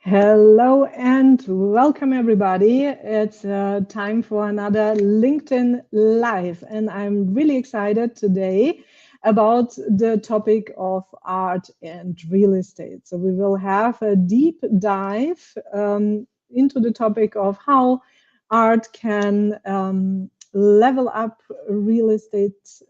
Hello and welcome, everybody. It's time for another LinkedIn Live, and I'm really excited today about the topic of art and real estate. So, we will have a deep dive into the topic of how art can level up real estate.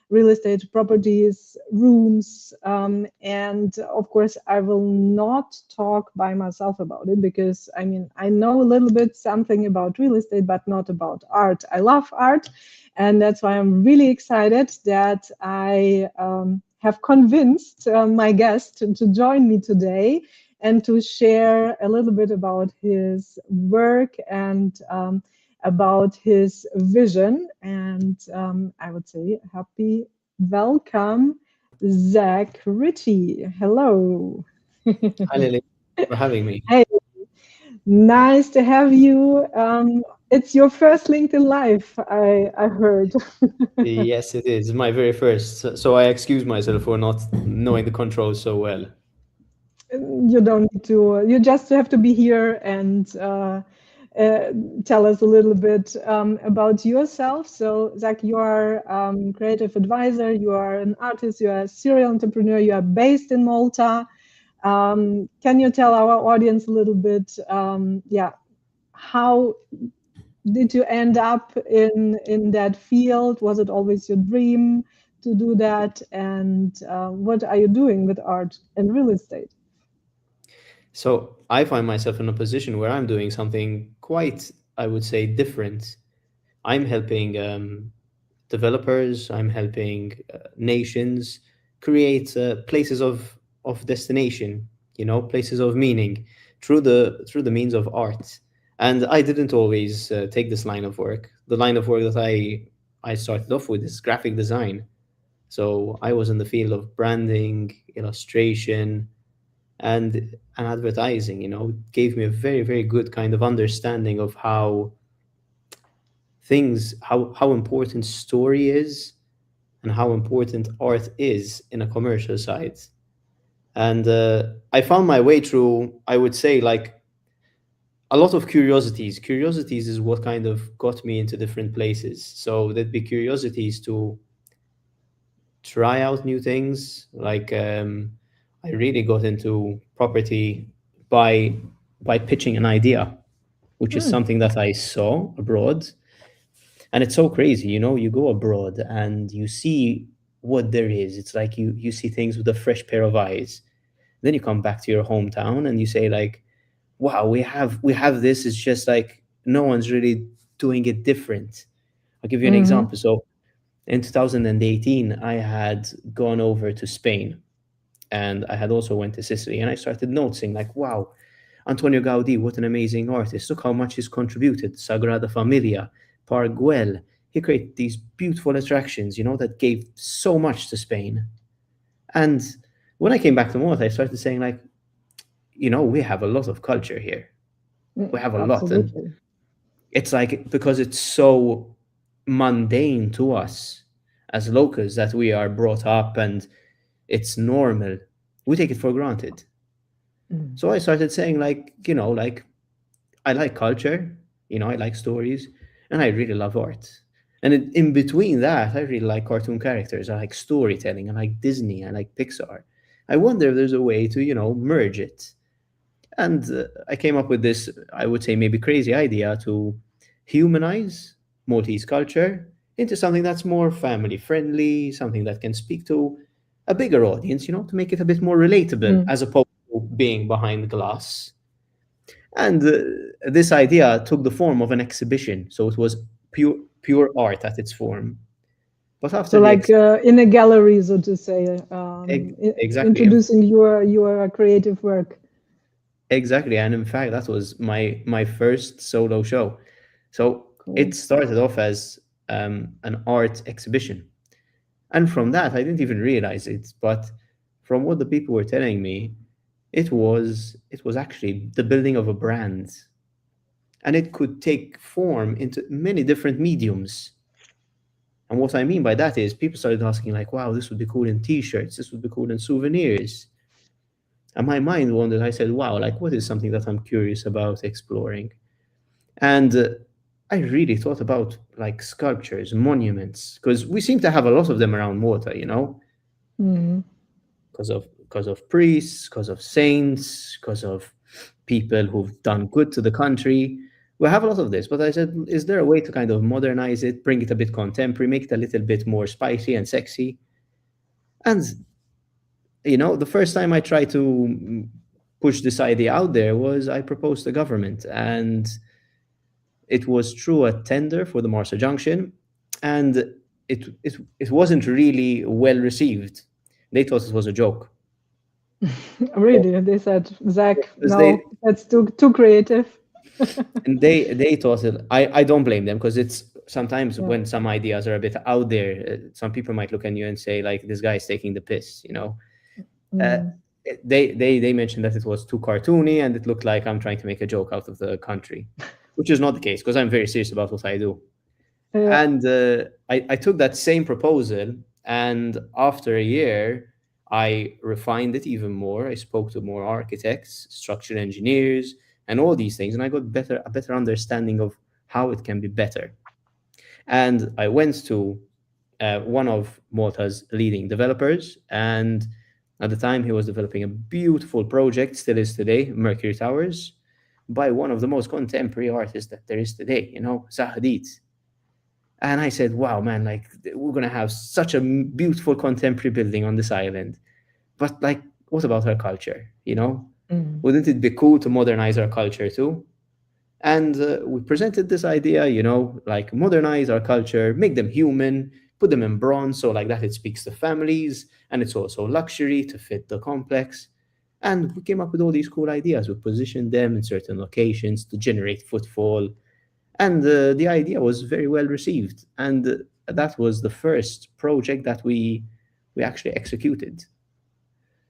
Real estate properties, rooms, and of course, I will not talk by myself about it because I know a little bit something about real estate, but not about art. I love art, and that's why I'm really excited that I have convinced my guest to join me today and to share a little bit about his work and about his vision. And I would say, happy welcome, Zack Ritchie. Hello. Hi, Lily, for having me. Hey, nice to have you. It's your first LinkedIn Live, I heard. Yes, it is my very first. So I excuse myself for not knowing the controls so well. You don't need to, you just have to be here and uh, tell us a little bit about yourself. So, Zach, you are creative advisor, you are an artist, you are a serial entrepreneur, you are based in Malta. Can you tell our audience a little bit, how did you end up in that field? Was it always your dream to do that? And what are you doing with art and real estate? So I find myself in a position where I'm doing something quite, I would say, different. I'm helping developers. I'm helping nations create places of destination. Places of meaning through the means of art. And I didn't always take this line of work. The line of work that I started off with is graphic design. So I was in the field of branding, illustration, and advertising. It gave me a very, very good kind of understanding of how important story is and how important art is in a commercial side. And I found my way through, I would say, like a lot of curiosities. Curiosities is what kind of got me into different places. So there'd be curiosities to try out new things. Like I really got into property by by pitching an idea, which is Hmm. something that I saw abroad. And it's so crazy, you go abroad and you see what there is. It's like you see things with a fresh pair of eyes. Then you come back to your hometown and you say like, wow, we have this. It's just like no one's really doing it different. I'll give you an Mm-hmm. example. So in 2018, I had gone over to Spain and I had also went to Sicily, and I started noticing like, wow, Antonio Gaudi, what an amazing artist. Look how much he's contributed. Sagrada Familia, Park Güell. He created these beautiful attractions, that gave so much to Spain. And when I came back to Malta, I started saying like, we have a lot of culture here. We have a lot. And Absolutely. it's like, because it's so mundane to us as locals that we are brought up and it's normal, we take it for granted. Mm. So I started saying like, like I like culture, I like stories, and I really love art. And in between that, I really like cartoon characters. I like storytelling. I like Disney. I like Pixar. I wonder if there's a way to, merge it. And I came up with this, I would say, maybe crazy idea to humanize Maltese culture into something that's more family friendly, something that can speak to a bigger audience, to make it a bit more relatable Mm. as opposed to being behind glass. And this idea took the form of an exhibition. So it was pure art at its form. But So, after the like in a gallery, so to say, exactly, introducing your creative work. exactly, and in fact, that was my first solo show. So it Cool. started off as an art exhibition, and from that, I didn't even realize it. But from what the people were telling me, it was actually the building of a brand, and it could take form into many different mediums. And what I mean by that is people started asking like, wow, this would be cool in t-shirts, this would be cool in souvenirs. And my mind wandered. I said, wow, like what is something that I'm curious about exploring? And I really thought about like sculptures, monuments, because we seem to have a lot of them around Malta, you know, Mm. because of priests, because of saints, because of people who've done good to the country. We have a lot of this, but I said, is there a way to kind of modernize it, bring it a bit contemporary, make it a little bit more spicy and sexy? And the first time I tried to push this idea out there was I proposed to government, and it was through a tender for the Marsa Junction, and it wasn't really well received. They thought it was a joke. Really, they said, Zach, Because no, that's too creative. they thought it. I don't blame them, because it's sometimes Yeah. when some ideas are a bit out there, some people might look at you and say like this guy is taking the piss. Uh, Mm. they mentioned that it was too cartoony and it looked like I'm trying to make a joke out of the country, which is not the case because I'm very serious about what I do. Yeah. And I took that same proposal, and after a year, I refined it even more. I spoke to more architects, structural engineers, and all these things, and I got a better understanding of how it can be better. And I went to one of Malta's leading developers, and at the time he was developing a beautiful project, still is today, Mercury Towers, by one of the most contemporary artists that there is today, Zack Ritchie. And I said, wow, man, like we're going to have such a beautiful contemporary building on this island. But like, what about our culture? Mm. Wouldn't it be cool to modernize our culture too? And we presented this idea, like modernize our culture, make them human, put them in bronze. So like that, it speaks to families and it's also luxury to fit the complex. And we came up with all these cool ideas. We positioned them in certain locations to generate footfall, and the idea was very well received, and that was the first project that we actually executed.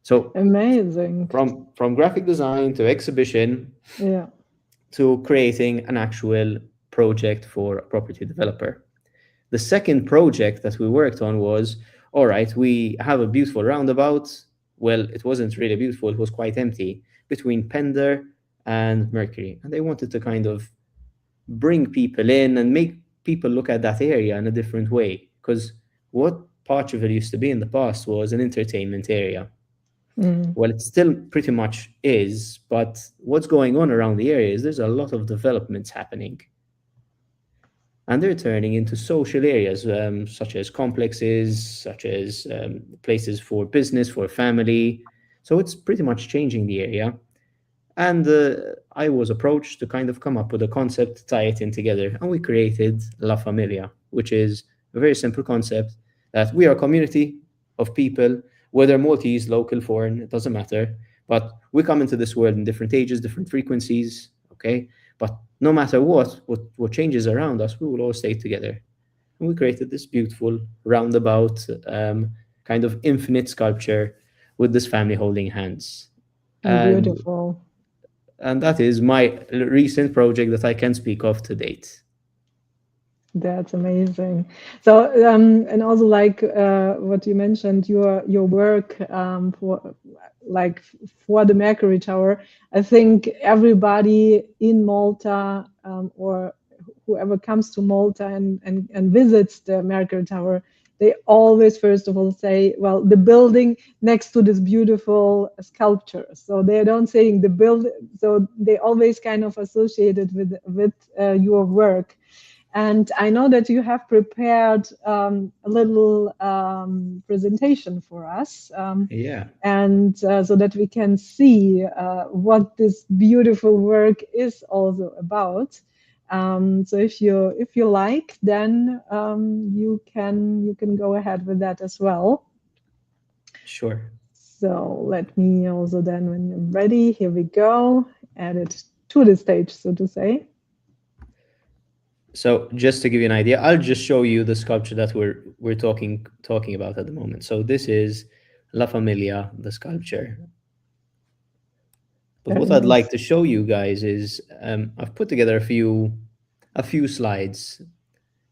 So Amazing. from graphic design to exhibition Yeah. to creating an actual project for a property developer. The second project that we worked on was, all right, we have a beautiful roundabout. Well, it wasn't really beautiful, it was quite empty, between Pender and Mercury, and they wanted to kind of bring people in and make people look at that area in a different way. Because what Portugal used to be in the past was an entertainment area. Mm. Well, it still pretty much is, but what's going on around the area is there's a lot of developments happening. And they're turning into social areas, such as complexes, such as places for business, for family. So it's pretty much changing the area. And I was approached to kind of come up with a concept to tie it in together. And we created La Familia, which is a very simple concept that we are a community of people, whether Maltese, local, foreign, it doesn't matter. But we come into this world in different ages, different frequencies, okay? But no matter what changes around us, we will all stay together. And we created this beautiful roundabout kind of infinite sculpture with this family holding hands. And Beautiful. and that is my recent project that I can speak of to date. That's amazing. So, and also like what you mentioned, your work for like for the Mercury Tower. I think everybody in Malta or whoever comes to Malta and visits the Mercury Tower, they always first of all say, well, the building next to this beautiful sculpture. So they don't saying the build. So they always kind of associate it with your work. And I know that you have prepared a little presentation for us, Yeah, and so that we can see what this beautiful work is also about. So if you like, then you can go ahead with that as well. sure. So let me also then, when you're ready, here we go, add it to the stage, so to say. So just to give you an idea, I'll just show you the sculpture that we're talking about at the moment. So this is La Familia, the sculpture. But Very what I'd like nice. to show you guys is I've put together a few slides,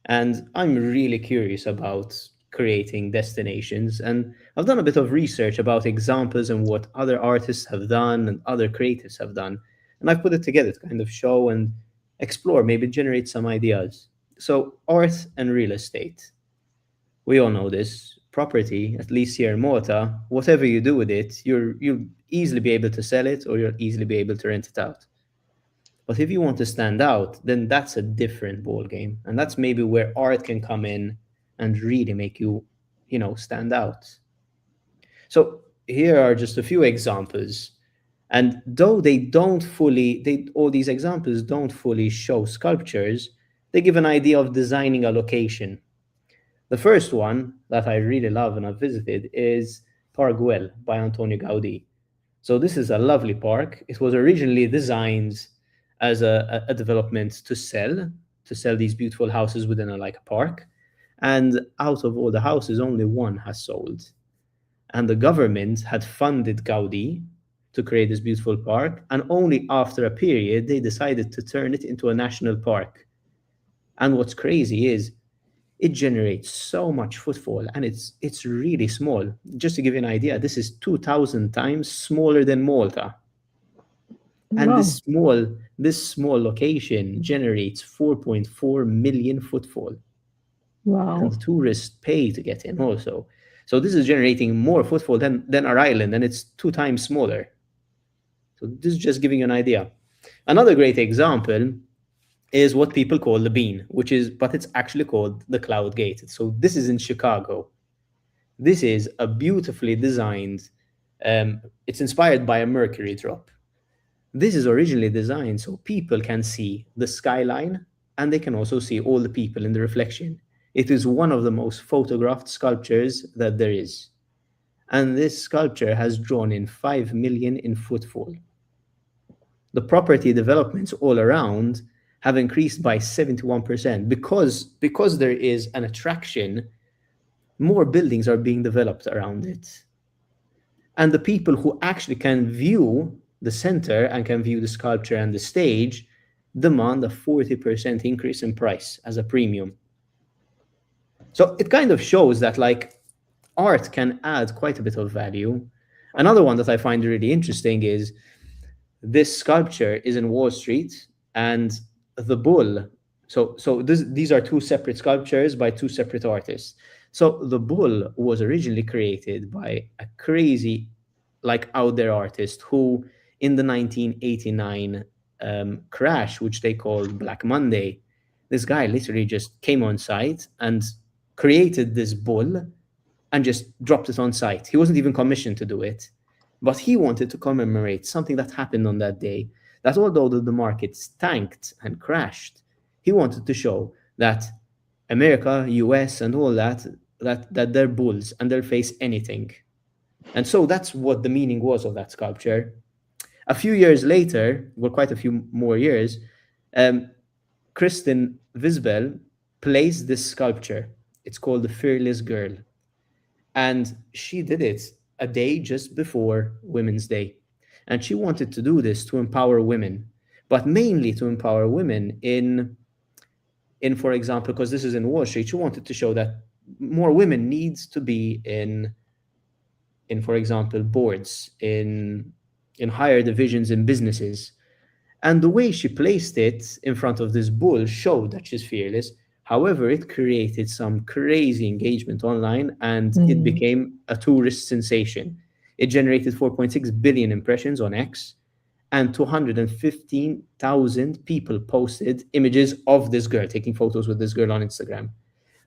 and I'm really curious about creating destinations. And I've done a bit of research about examples and what other artists have done and other creatives have done. And I've put it together to kind of show and explore, maybe generate some ideas. So, art and real estate. We all know this. Property, at least here in Malta, whatever you do with it, you'll easily be able to sell it or you'll easily be able to rent it out. But if you want to stand out, then that's a different ball game. And that's maybe where art can come in and really make you, stand out. So here are just a few examples. And though all these examples don't fully show sculptures, they give an idea of designing a location. The first one that I really love and I've visited is Park Güell by Antonio Gaudí. So this is a lovely park. It was originally designed as a development to sell these beautiful houses within a park. And out of all the houses, only one has sold. And the government had funded Gaudi to create this beautiful park. And only after a period, they decided to turn it into a national park. And what's crazy is it generates so much footfall and it's really small. Just to give you an idea, this is 2,000 times smaller than Malta. And Wow. this small location generates 4.4 million footfall. And the Wow. tourists pay to get in also. So this is generating more footfall than our island, and it's 2 times smaller. So this is just giving you an idea. Another great example is what people call the Bean, but it's actually called the Cloud Gate. So this is in Chicago. This is a beautifully designed, it's inspired by a Mercury drop. This is originally designed so people can see the skyline and they can also see all the people in the reflection. It is one of the most photographed sculptures that there is. And this sculpture has drawn in 5 million in footfall. The property developments all around have increased by 71% because there is an attraction. More buildings are being developed around it. And the people who actually can view the center and can view the sculpture and the stage demand a 40% increase in price as a premium. So it kind of shows that art can add quite a bit of value. Another one that I find really interesting is this sculpture is in Wall Street and the bull. These are two separate sculptures by two separate artists. So the bull was originally created by a crazy, out there artist who, in the 1989 crash, which they called Black Monday, this guy literally just came on site and created this bull and just dropped it on site. He wasn't even commissioned to do it, but he wanted to commemorate something that happened on that day, that although the markets tanked and crashed, he wanted to show that America, US, and all that they're bulls and they'll face anything. And so that's what the meaning was of that sculpture. A few years later, well, quite a few more years, Kristen Visbel placed this sculpture. It's called The Fearless Girl. And she did it a day just before Women's Day. And she wanted to do this to empower women, but mainly to empower women in for example, because this is in Wall Street, she wanted to show that more women needs to be in for example, boards, in higher divisions in businesses. And the way she placed it in front of this bull showed that she's fearless. However, it created some crazy engagement online and it became a tourist sensation. It generated 4.6 billion impressions on X and 215,000 people posted images of this girl, taking photos with this girl on Instagram.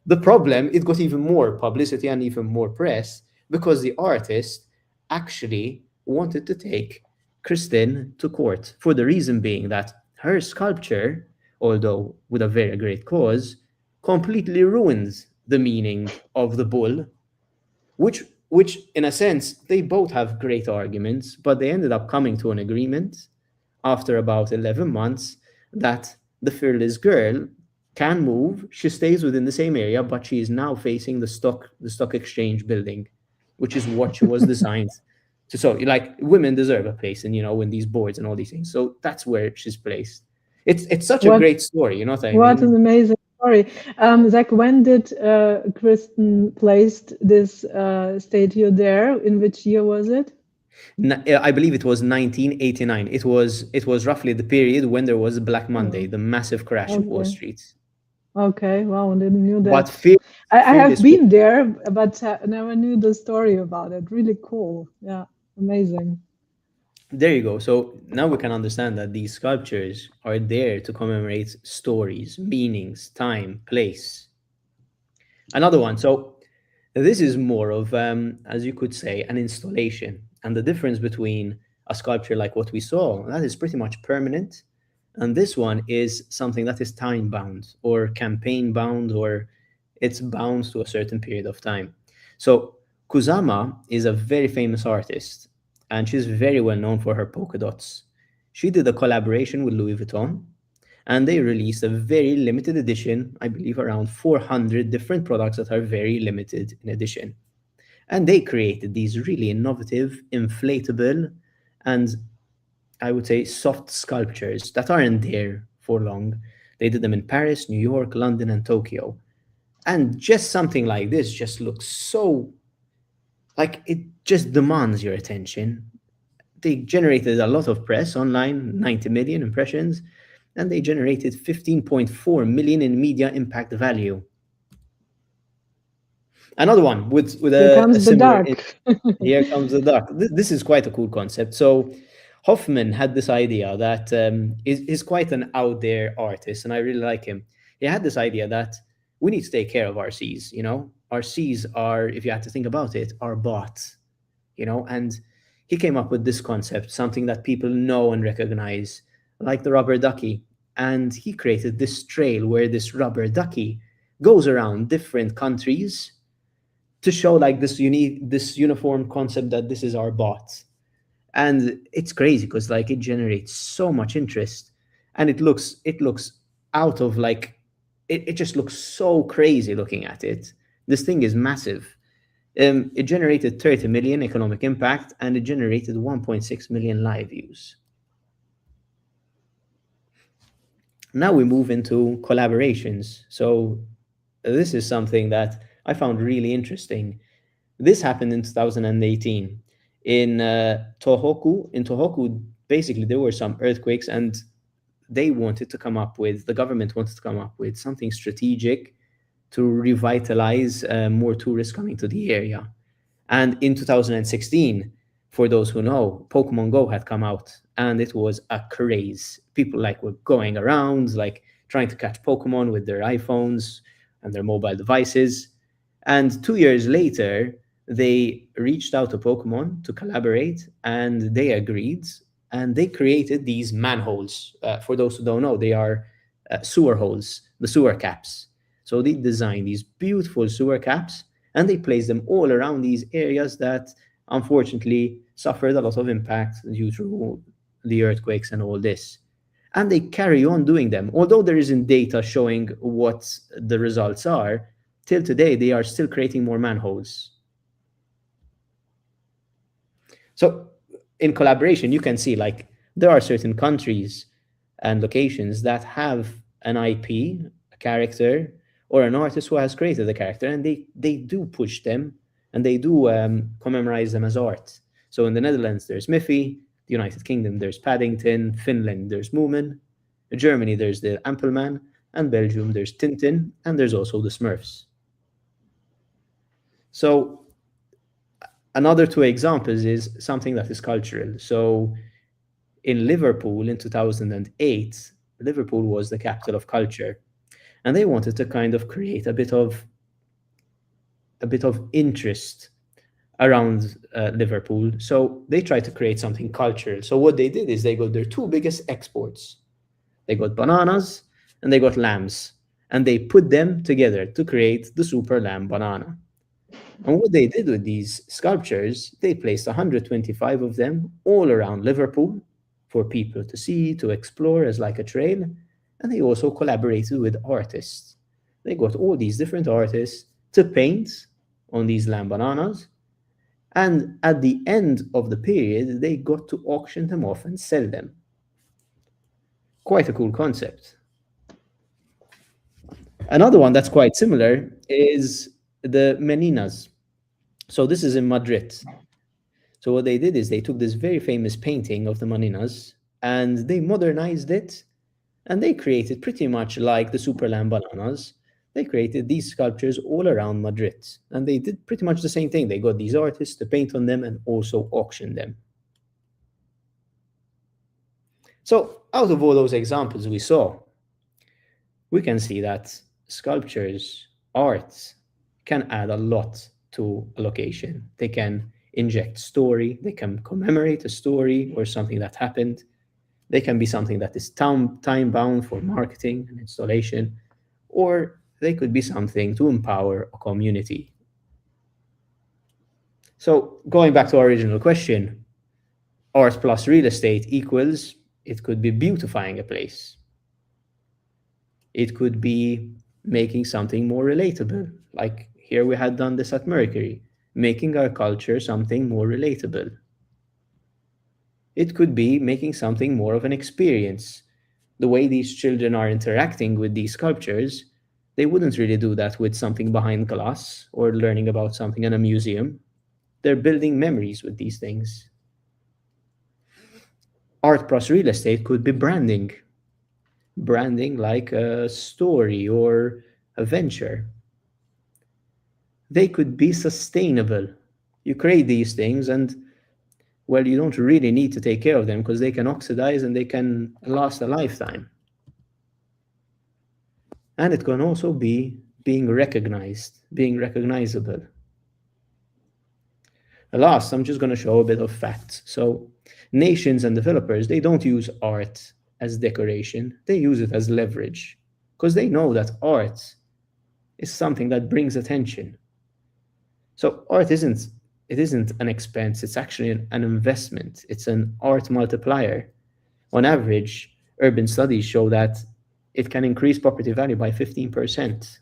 The problem, it got even more publicity and even more press because the artist actually wanted to take Kristen to court for the reason being that her sculpture, although with a very great cause, completely ruins the meaning of the bull, which in a sense, they both have great arguments, but they ended up coming to an agreement after about 11 months that the fearless girl can move. She stays within the same area, but she is now facing the stock exchange building, which is what she was designed to. So women deserve a place in, in these boards and all these things. So that's where she's placed. It's such a What great story, you know what I what an mean? amazing Sorry. Zach, when did Kristen placed this statue there? In which year was it? I believe it was 1989. It was roughly the period when there was Black Monday, Oh, the massive crash in Wall okay. Street. Okay. Wow, I didn't knew But that. I have fearless. been there, but never knew the story about it. Really cool. Yeah, amazing. There you go. So now we can understand that these sculptures are there to commemorate stories, meanings, time, place. Another one. So this is more of, as you could say, an installation. And the difference between a sculpture like what we saw, that is pretty much permanent. And this one is something that is time bound or campaign bound, or it's bound to a certain period of time. So Kusama is a very famous artist, and she's very well known for her polka dots. She did a collaboration with Louis Vuitton, and they released a very limited edition, I believe around 400 different products that are very limited in edition. And they created these really innovative, inflatable, and I would say soft sculptures that aren't there for long. They did them in Paris, New York, London, and Tokyo. And just something like this just looks so, like, it just demands your attention. They generated a lot of press online, 90 million impressions, and they generated 15.4 million in media impact value. Another one with Here a comes the similar. duck. Here comes the duck. This is quite a cool concept. So Hoffman had this idea that is quite an out there artist, and I really like him. He had this idea that we need to take care of our seas. Our seas are, if you had to think about it, are bots. And he came up with this concept, something that people know and recognize, like the rubber ducky. And he created this trail where this rubber ducky goes around different countries to show like this uniform concept that this is our bot. And it's crazy because like it generates so much interest, and it looks out of like, it just looks so crazy looking at it. This thing is massive. It generated 30 million economic impact, and it generated 1.6 million live views. Now we move into collaborations. So this is something that I found really interesting. This happened in 2018 in Tohoku. In Tohoku, basically there were some earthquakes, and the government wanted to come up with something strategic to revitalize more tourists coming to the area. And in 2016, for those who know, Pokemon Go had come out, and it was a craze. People like were going around like trying to catch Pokemon with their iPhones and their mobile devices. And 2 years later, they reached out to Pokemon to collaborate, and they agreed, and they created these manholes. For those who don't know, they are sewer holes, the sewer caps. So they designed these beautiful sewer caps, and they placed them all around these areas that unfortunately suffered a lot of impact due to the earthquakes and all this. And they carry on doing them. Although there isn't data showing what the results are, till today they are still creating more manholes. So in collaboration, you can see like there are certain countries and locations that have an IP, a character, or an artist who has created a character, and they do push them, and they do commemorate them as art. So in the Netherlands, there's Miffy. The United Kingdom, there's Paddington. Finland, there's Moomin. Germany, there's the Ampelman. And Belgium, there's Tintin. And there's also the Smurfs. So another two examples is something that is cultural. So in Liverpool in 2008, Liverpool was the capital of culture, and they wanted to kind of create a bit of interest around Liverpool. So they tried to create something cultural. So what they did is they got their two biggest exports. They got bananas and they got lambs, and they put them together to create the super lamb banana. And what they did with these sculptures, they placed 125 of them all around Liverpool for people to see, to explore as like a trail. And they also collaborated with artists. They got all these different artists to paint on these lamb bananas. And at the end of the period, they got to auction them off and sell them. Quite a cool concept. Another one that's quite similar is the Meninas. So this is in Madrid. So what they did is they took this very famous painting of the Meninas and they modernized it, and they created pretty much like the Superland bananas. They created these sculptures all around Madrid, and they did pretty much the same thing. They got these artists to paint on them and also auction them. So out of all those examples we saw, we can see that sculptures, art, can add a lot to a location. They can inject story, they can commemorate a story or something that happened. They can be something that is time bound for marketing and installation, or they could be something to empower a community. So, going back to our original question, art plus real estate equals it could be beautifying a place, it could be making something more relatable. Like here we had done this at Mercury, making our culture something more relatable. It could be making something more of an experience. The way these children are interacting with these sculptures, they wouldn't really do that with something behind glass or learning about something in a museum. They're building memories with these things. Art plus real estate could be branding. Branding like a story or a venture. They could be sustainable. You create these things and, well, you don't really need to take care of them because they can oxidize and they can last a lifetime. And it can also be being recognized, being recognizable. Last, I'm just going to show a bit of facts. So, nations and developers, they don't use art as decoration, they use it as leverage because they know that art is something that brings attention. So, art isn't an expense, it's actually an investment. It's an art multiplier. On average, urban studies show that it can increase property value by 15%.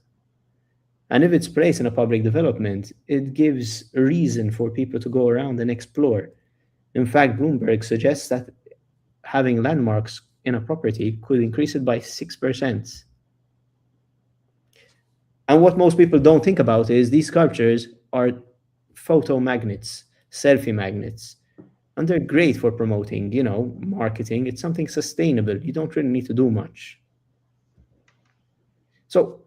And if it's placed in a public development, it gives a reason for people to go around and explore. In fact, Bloomberg suggests that having landmarks in a property could increase it by 6%. And what most people don't think about is these sculptures are photo magnets, selfie magnets. And they're great for promoting, marketing. It's something sustainable. You don't really need to do much. So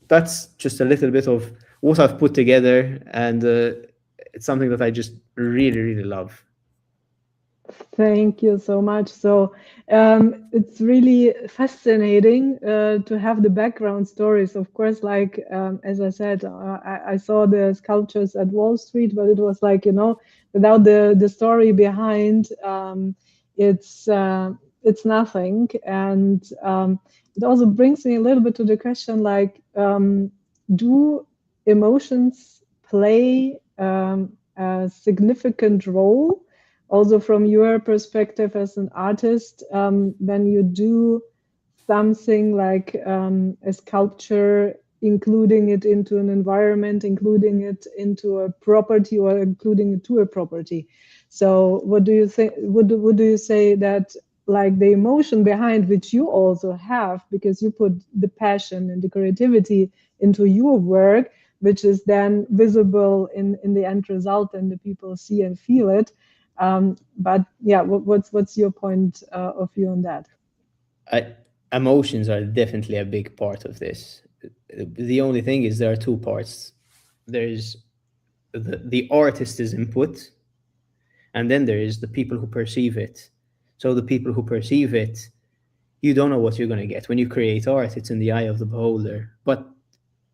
that's just a little bit of what I've put together, and it's something that I just really, really love. Thank you so much. So it's really fascinating to have the background stories. Of course, like as I said, I saw the sculptures at Wall Street, but it was like, without the story behind, it's nothing. And it also brings me a little bit to the question, like, do emotions play a significant role also from your perspective as an artist, when you do something like a sculpture, including it into an environment, including it into a property, or including it to a property? So what do you think, what do you say that, like, the emotion behind, which you also have because you put the passion and the creativity into your work, which is then visible in the end result and the people see and feel it. But yeah, what's your point of view on that? Emotions are definitely a big part of this. The only thing is there are two parts. There's the artist's input, and then there is the people who perceive it. So the people who perceive it, you don't know what you're going to get. When you create art, it's in the eye of the beholder. But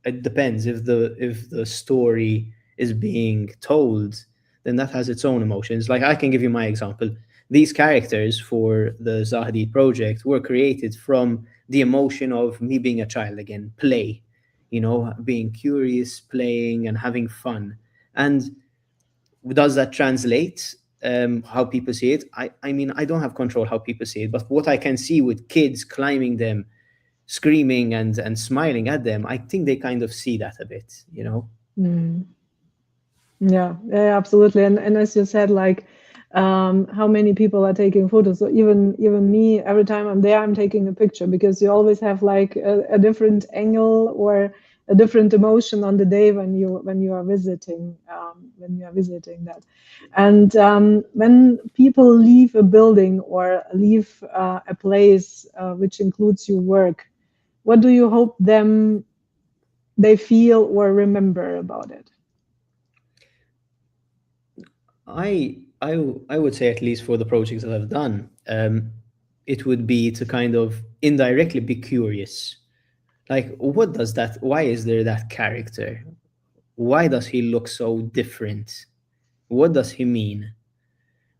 it depends. If the story is being told, then that has its own emotions. Like, I can give you my example. These characters for the Zahdi project were created from the emotion of me being a child again, play, being curious, playing and having fun. And does that translate how people see it? I mean, I don't have control how people see it, but what I can see with kids climbing them, screaming and smiling at them, I think they kind of see that a bit. Mm. Yeah, absolutely. And as you said, like, how many people are taking photos. So even me, every time I'm there, I'm taking a picture, because you always have like a different angle or a different emotion on the day when you are visiting, that. And when people leave a building or leave a place which includes your work, what do you hope they feel or remember about it? I would say, at least for the projects that I've done, it would be to kind of indirectly be curious. Like, what does that? Why is there that character? Why does he look so different? What does he mean?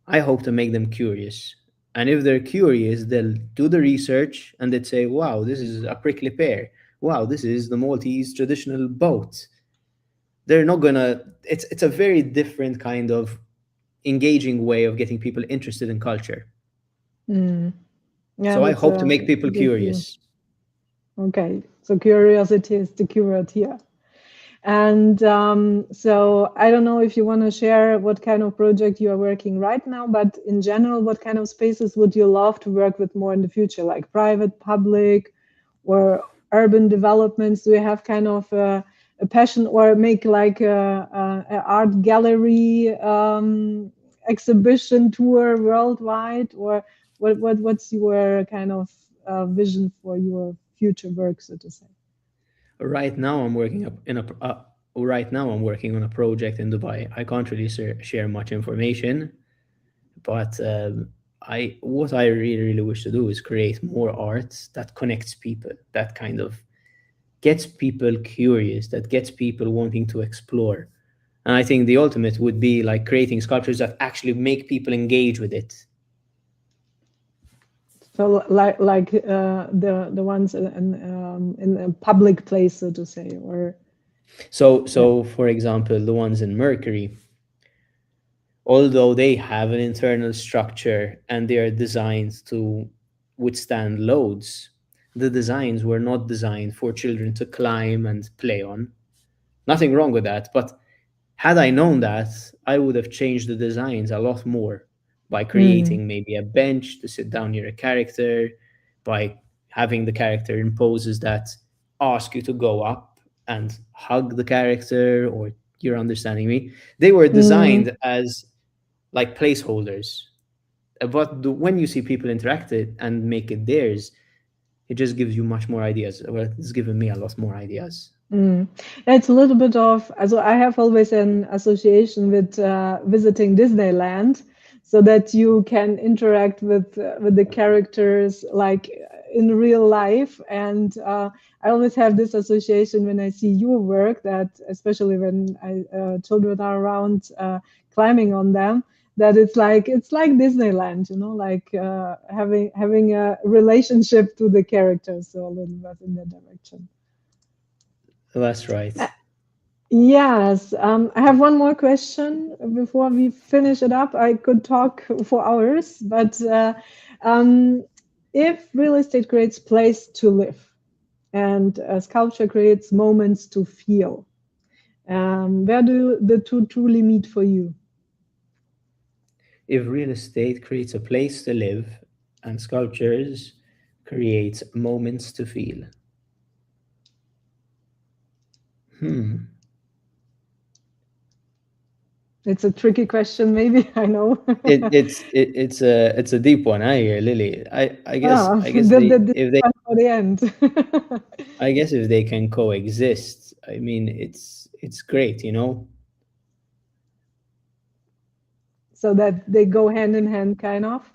I hope to make them curious. And if they're curious, they'll do the research and they'd say, wow, this is a prickly pear. Wow, this is the Maltese traditional boat. They're not gonna, it's a very different kind of engaging way of getting people interested in culture. Mm. Yeah, So I hope to make that's a people good view. curious. Okay, so curiosity is the keyword here. And so I don't know if you want to share what kind of project you are working right now, but in general, what kind of spaces would you love to work with more in the future, like private, public, or urban developments? Do you have kind of a passion, or make like a art gallery exhibition tour worldwide, or what's your kind of vision for your future work, so to say? Right now, I'm working up in a right now I'm working on a project in Dubai. I can't really share much information, but I what I really wish to do is create more art that connects people, that kind of gets people curious, that gets people wanting to explore. And I think the ultimate would be like creating sculptures that actually make people engage with it. So the ones in a public place, so to say, or yeah. So for example, the ones in Mercury, although they have an internal structure and they are designed to withstand loads, the designs were not designed for children to climb and play on. Nothing wrong with that, but had I known that, I would have changed the designs a lot more by Mm, creating maybe a bench to sit down near a character, by having the character in poses that ask you to go up and hug the character, or you're understanding me. They were mm, designed as like placeholders. But when you see people interact it and make it theirs, it just gives you much more ideas. Well, it's given me a lot more ideas. mm. It's a little bit of, also I have always an association with visiting Disneyland, so that you can interact with the characters like in real life. And I always have this association when I see your work, that especially when children are around climbing on them, that it's like Disneyland, like having a relationship to the characters, so a little bit in that direction. That's right. Yes, I have one more question before we finish it up. I could talk for hours, but um, if real estate creates place to live and sculpture creates moments to feel, where do the two truly meet for you? If real estate creates a place to live and sculptures creates moments to feel. Hmm. It's a tricky question, maybe, I know. It's a deep one. I hear Lily. I guess Ah, I guess they the if they one for the end. I guess if they can coexist, I mean it's great, you know. So that they go hand in hand, kind of.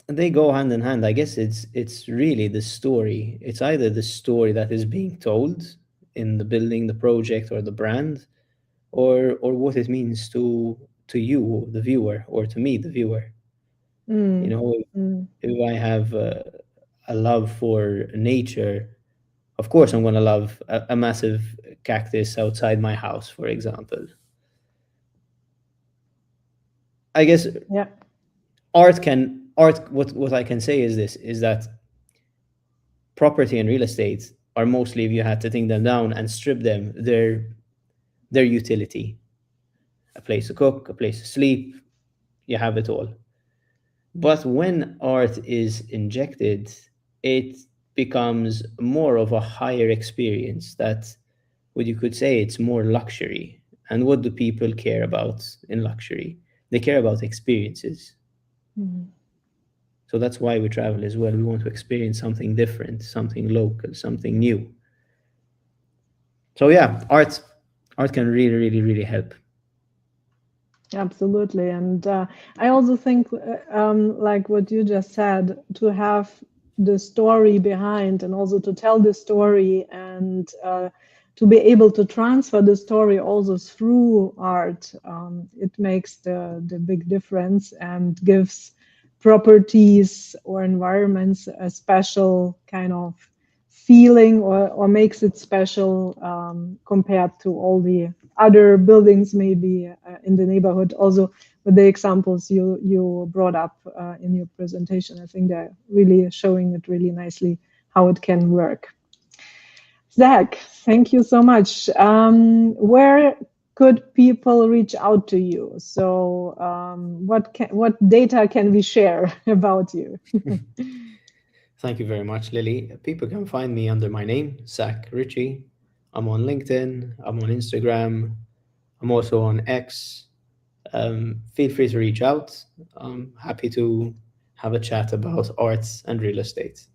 And they go hand in hand. I guess it's really the story. It's either the story that is being told in the building, the project, or the brand, or what it means to you, the viewer, or to me, the viewer. You Mm, know, mm. if I have a love for nature, of course I'm going to love a massive cactus outside my house, for example. I guess Yeah. art. What I can say is this: is that property and real estate are mostly, if you had to think them down and strip them, their utility. A place to cook, a place to sleep, you have it all. But when art is injected, it becomes more of a higher experience that what you could say it's more luxury. And what do people care about in luxury? They care about experiences. Mhm. So that's why we travel as well. We want to experience something different, something local, something new. So yeah, art can really, really, really help. Absolutely. And I also think, like what you just said, to have the story behind and also to tell the story and to be able to transfer the story also through art, it makes the big difference and gives properties or environments a special kind of feeling or makes it special compared to all the other buildings maybe in the neighborhood. Also, with the examples you brought up in your presentation, I think they're really showing it really nicely how it can work. Zach, thank you so much. Where could people reach out to you? So, what data can we share about you? Thank you very much, Lily. People can find me under my name, Zack Ritchie. I'm on LinkedIn, I'm on Instagram, I'm also on X. Feel free to reach out. I'm happy to have a chat about arts and real estate.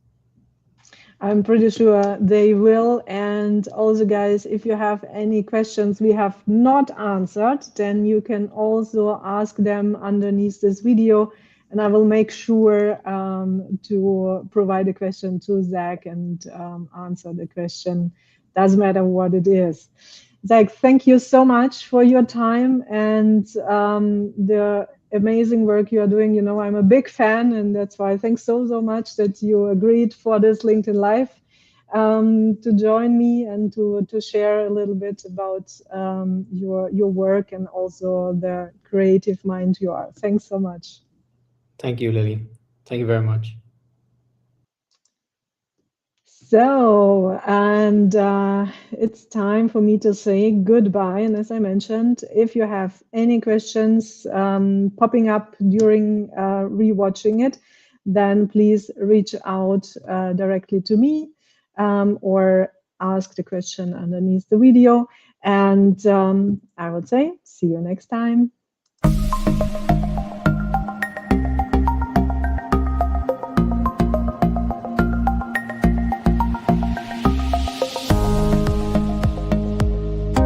I'm pretty sure they will. And also, guys, if you have any questions we have not answered, then you can also ask them underneath this video. And I will make sure to provide a question to Zach and answer the question. Doesn't matter what it is. Zach, thank you so much for your time and the amazing work you are doing. You know, I'm a big fan, and that's why thanks so much that you agreed for this LinkedIn Live to join me and to share a little bit about your work and also the creative mind you are. Thanks so much. Thank you, Lily. Thank you very much. So, and it's time for me to say goodbye. And as I mentioned, if you have any questions popping up during rewatching it, then please reach out directly to me or ask the question underneath the video. And I would say, see you next time.